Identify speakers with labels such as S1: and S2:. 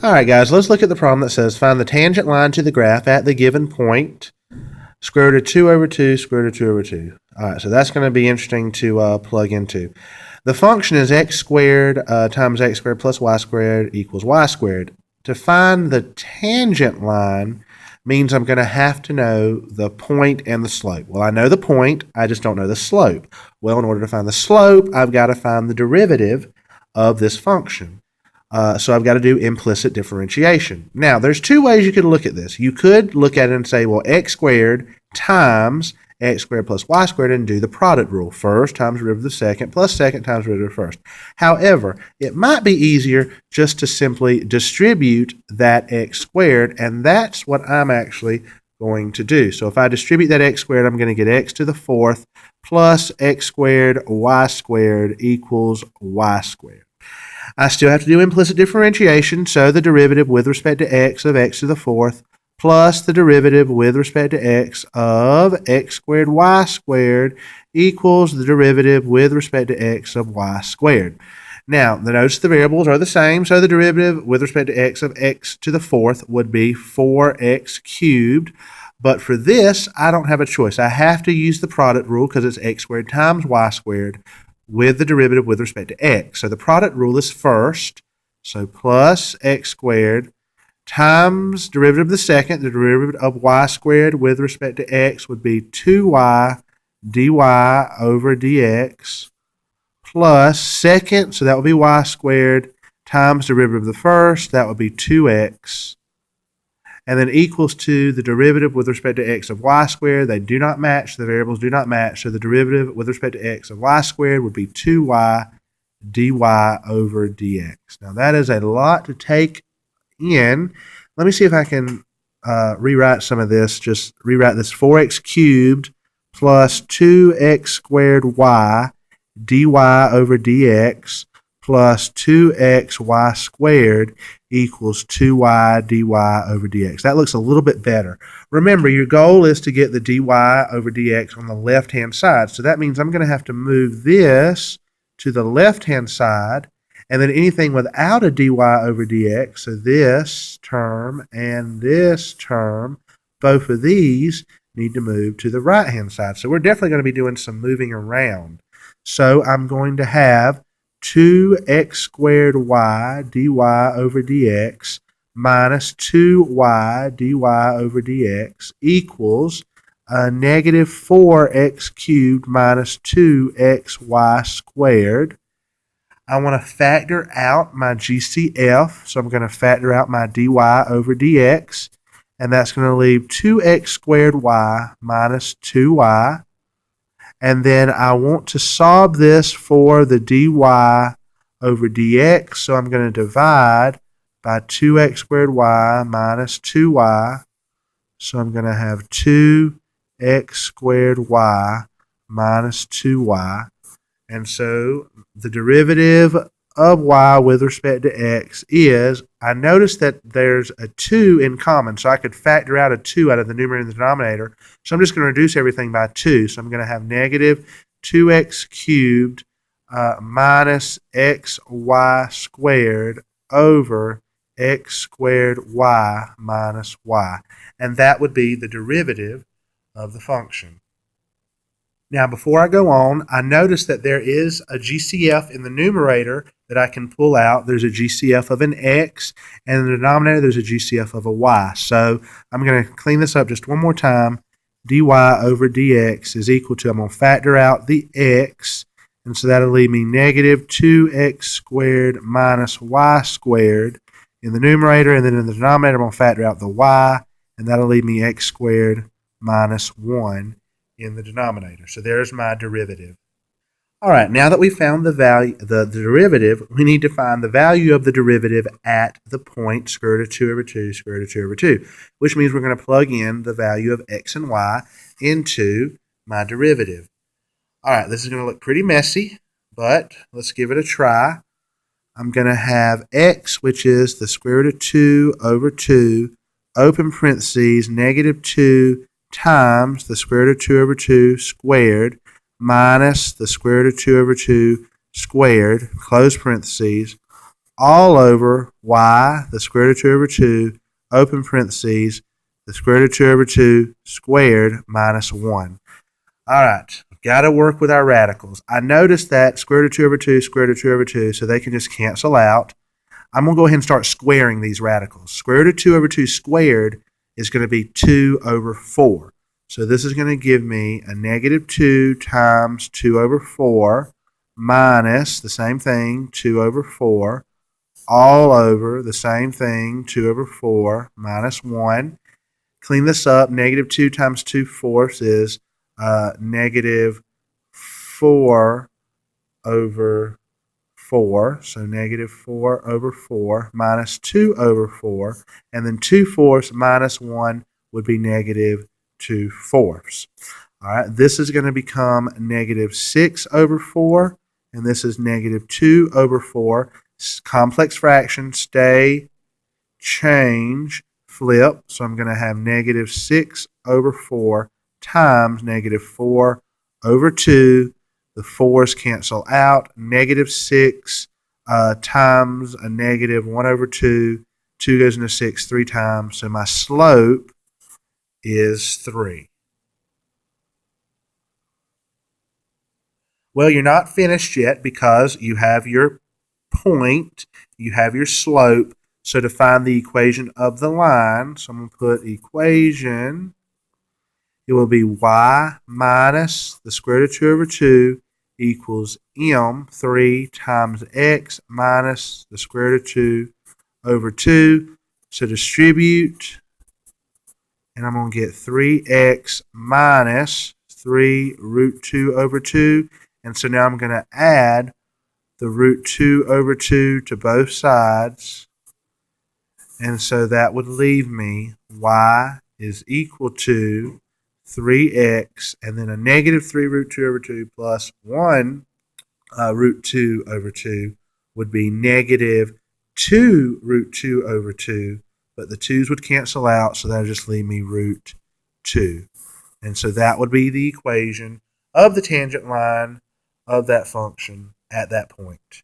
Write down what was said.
S1: All right, guys, let's look at the problem that says find the tangent line to the graph at the given point, square root of 2 over 2, square root of 2 over 2. All right, so that's going to be interesting to plug into. The function is x squared times x squared plus y squared equals y squared. To find the tangent line means I'm going to have to know the point and the slope. Well, I know the point, I just don't know the slope. Well, in order to find the slope, I've got to find the derivative of this function. So I've got to do implicit differentiation. Now, there's two ways you could look at this. You could look at it and say, well, x squared times x squared plus y squared and do the product rule. First times derivative of the second plus second times derivative of first. However, it might be easier just to simply distribute that x squared, and that's what I'm actually going to do. So if I distribute that x squared, I'm going to get x to the fourth plus x squared y squared equals y squared. I still have to do implicit differentiation, so the derivative with respect to x of x to the fourth plus the derivative with respect to x of x squared y squared equals the derivative with respect to x of y squared. Now, notice the variables are the same, so the derivative with respect to x of x to the fourth would be 4x cubed. But for this, I don't have a choice. I have to use the product rule because it's x squared times y squared with the derivative with respect to x. So the product rule is first, so plus x squared times derivative of the second, the derivative of y squared with respect to x would be 2y dy over dx plus second, so that would be y squared times derivative of the first, that would be 2x, and then equals to the derivative with respect to x of y squared. They do not match, the variables do not match, so the derivative with respect to x of y squared would be 2y dy over dx. Now that is a lot to take in. Let me see if I can rewrite some of this. Just rewrite this 4x cubed plus 2x squared y dy over dx plus 2xy squared equals 2y dy over dx. That looks a little bit better. Remember, your goal is to get the dy over dx on the left-hand side. So that means I'm going to have to move this to the left-hand side, and then anything without a dy over dx, so this term and this term, both of these need to move to the right-hand side. So we're definitely going to be doing some moving around. So I'm going to have 2x squared y dy over dx minus 2y dy over dx equals negative 4x cubed minus 2xy squared. I want to factor out my GCF, so I'm going to factor out my dy over dx, and that's going to leave 2x squared y minus 2y. And then I want to solve this for the dy over dx, so I'm going to divide by 2x squared y minus 2y, so I'm going to have 2x squared y minus 2y. And so the derivative of y with respect to x is, I noticed that there's a 2 in common, so I could factor out a 2 out of the numerator and the denominator. So I'm just going to reduce everything by 2. So I'm going to have negative 2x cubed minus xy squared over x squared y minus y. And that would be the derivative of the function. Now, before I go on, I notice that there is a GCF in the numerator that I can pull out. There's a GCF of an x, and in the denominator, there's a GCF of a y. So I'm going to clean this up just one more time. Dy over dx is equal to, I'm going to factor out the x, and so that'll leave me negative 2x squared minus y squared in the numerator, and then in the denominator, I'm going to factor out the y, and that'll leave me x squared minus 1 in the denominator. So there's my derivative. All right, now that we found the value, the derivative, we need to find the value of the derivative at the point square root of 2 over 2, square root of 2 over 2, which means we're going to plug in the value of x and y into my derivative. All right, this is going to look pretty messy, but let's give it a try. I'm going to have x, which is the square root of 2 over 2, open parentheses, negative 2 times the square root of 2 over 2 squared minus the square root of 2 over 2 squared, close parentheses, all over y, the square root of 2 over 2, open parentheses, the square root of 2 over 2 squared minus 1. All right, we've got to work with our radicals. I noticed that square root of 2 over 2, square root of 2 over 2, so they can just cancel out. I'm going to go ahead and start squaring these radicals. Square root of 2 over 2 squared is going to be 2 over 4. So this is going to give me a negative 2 times 2 over 4 minus the same thing, 2 over 4, all over the same thing, 2 over 4 minus 1. Clean this up. Negative 2 times 2/4 is negative 4 over 4. So negative 4 over 4 minus 2 over 4. And then 2/4 minus 1 would be negative 2/4. All right, this is going to become negative 6 over 4. And this is negative 2 over 4. Complex fraction, stay, change, flip. So I'm going to have negative 6 over 4 times negative 4 over 2. The 4's cancel out. Negative 6 times a negative 1 over 2. 2 goes into 6 3 times. So my slope is 3. Well, you're not finished yet because you have your point, you have your slope. So to find the equation of the line, so I'm going to put equation, it will be y minus the square root of 2 over 2 equals m3 times x minus the square root of 2 over 2. So distribute, and I'm going to get 3x minus 3 root 2 over 2. And so now I'm going to add the root 2 over 2 to both sides. And so that would leave me y is equal to 3x and then a negative 3 root 2 over 2 plus 1 root 2 over 2 would be negative 2 root 2 over 2. But the 2's would cancel out, so that would just leave me root 2. And so that would be the equation of the tangent line of that function at that point.